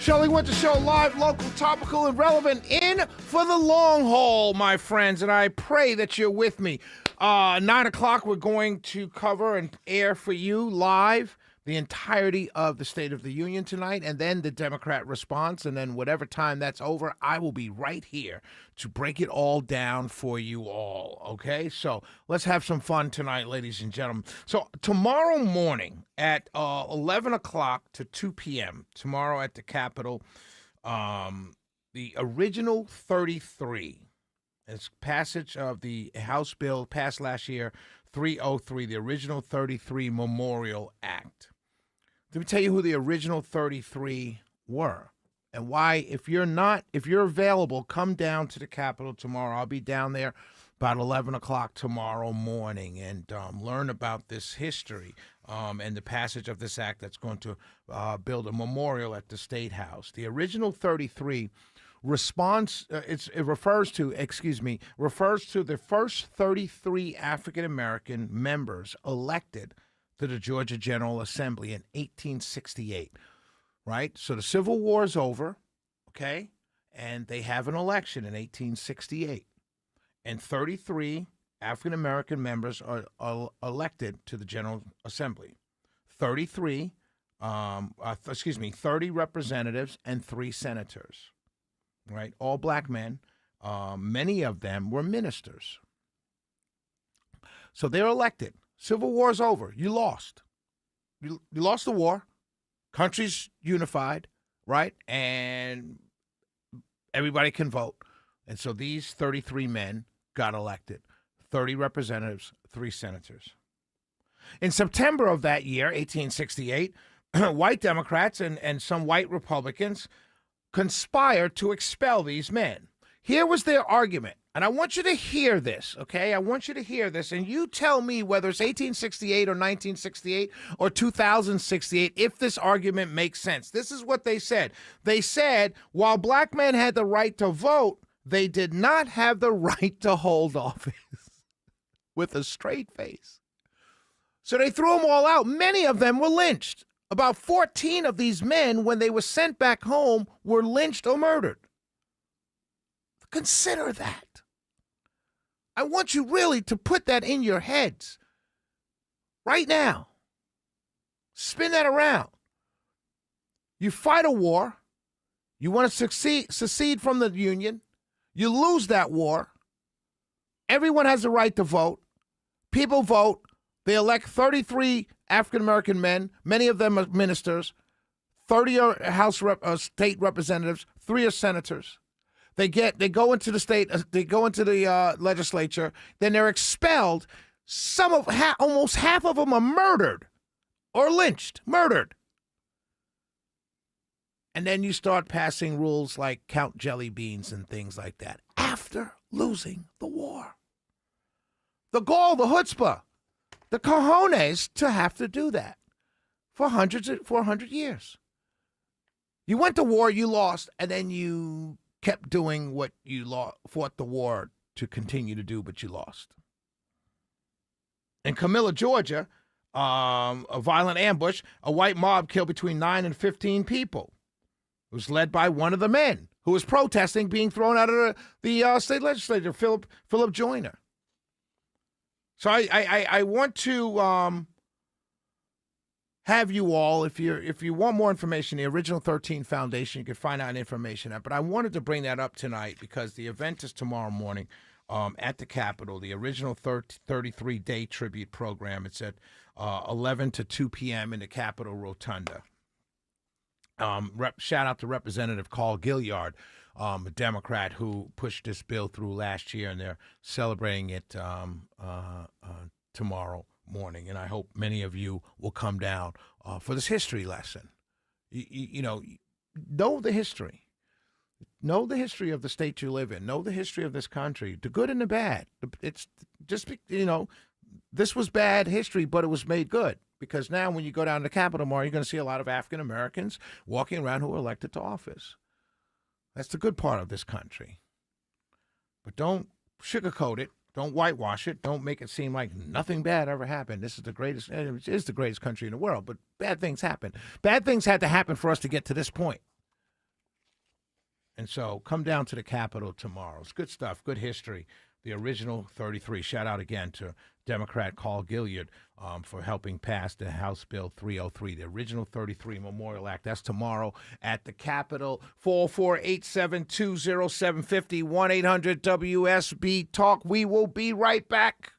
Shirley Winter Show, live, local, topical, and relevant, in for the long haul, my friends, and I pray that you're with me. 9 o'clock, we're going to cover and air for you live the entirety of the State of the Union tonight, and then the Democrat response, and then whatever time that's over, I will be right here to break it all down for you all, okay? So let's have some fun tonight, ladies and gentlemen. So tomorrow morning at 11 o'clock to 2 p.m., tomorrow at the Capitol, the original 33, it's passage of the House bill passed last year, 303, the original 33 Memorial Act. Let me tell you who the original 33 were and why. If you're available, come down to the Capitol tomorrow. I'll be down there about 11 o'clock tomorrow morning and learn about this history and the passage of this act that's going to build a memorial at the State House. The original 33 refers to the first 33 African American members elected to the Georgia General Assembly in 1868, right? So the Civil War is over, okay? And they have an election in 1868. And 33 African American members are elected to the General Assembly. 30 representatives and 3 senators, right? All black men. Many of them were ministers. So they're elected. Civil War's over. You lost. You lost the war. Country's unified, right? And everybody can vote. And so these 33 men got elected. 30 representatives, 3 senators. In September of that year, 1868, white Democrats and some white Republicans conspired to expel these men. Here was their argument. And I want you to hear this, okay? I want you to hear this, and you tell me whether it's 1868 or 1968 or 2068, if this argument makes sense. This is what they said. They said, while black men had the right to vote, they did not have the right to hold office with a straight face. So they threw them all out. Many of them were lynched. About 14 of these men, when they were sent back home, were lynched or murdered. Consider that. I want you really to put that in your heads right now. Spin that around. You fight a war. You want to secede from the Union. You lose that war. Everyone has the right to vote. People vote. They elect 33 African-American men. Many of them are ministers. 30 are state representatives. 3 are senators. They go into the legislature, then they're expelled. Almost half of them are murdered or lynched, murdered. And then you start passing rules like count jelly beans and things like that after losing the war. The gall, the chutzpah, the cojones to have to do that for 100 years. You went to war, you lost, and then you kept doing what you fought the war to continue to do, but you lost. In Camilla, Georgia, a violent ambush, a white mob killed between 9 and 15 people. It was led by one of the men who was protesting being thrown out of the state legislature, Philip Joyner. So I want to have you all, if you want more information, the Original 13 Foundation, you can find out information at. But I wanted to bring that up tonight because the event is tomorrow morning at the Capitol, the Original 33-day tribute program. It's at 11 to 2 p.m. in the Capitol Rotunda. Shout out to Representative Carl Gilliard, a Democrat who pushed this bill through last year, and they're celebrating it tomorrow morning, and I hope many of you will come down for this history lesson. You know the history. Know the history of the state you live in. Know the history of this country, the good and the bad. It's just, this was bad history, but it was made good. Because now when you go down to the Capitol tomorrow, you're going to see a lot of African Americans walking around who were elected to office. That's the good part of this country. But don't sugarcoat it. Don't whitewash it. Don't make it seem like nothing bad ever happened. This is the greatest, it is the greatest country in the world, but bad things happen. Bad things had to happen for us to get to this point. And so come down to the Capitol tomorrow. It's good stuff, good history. The original 33. Shout out again to Democrat Carl Gilliard for helping pass the House Bill 303, the original 33 Memorial Act. That's tomorrow at the Capitol. 448-720-750, 1-800-WSB-TALK. We will be right back.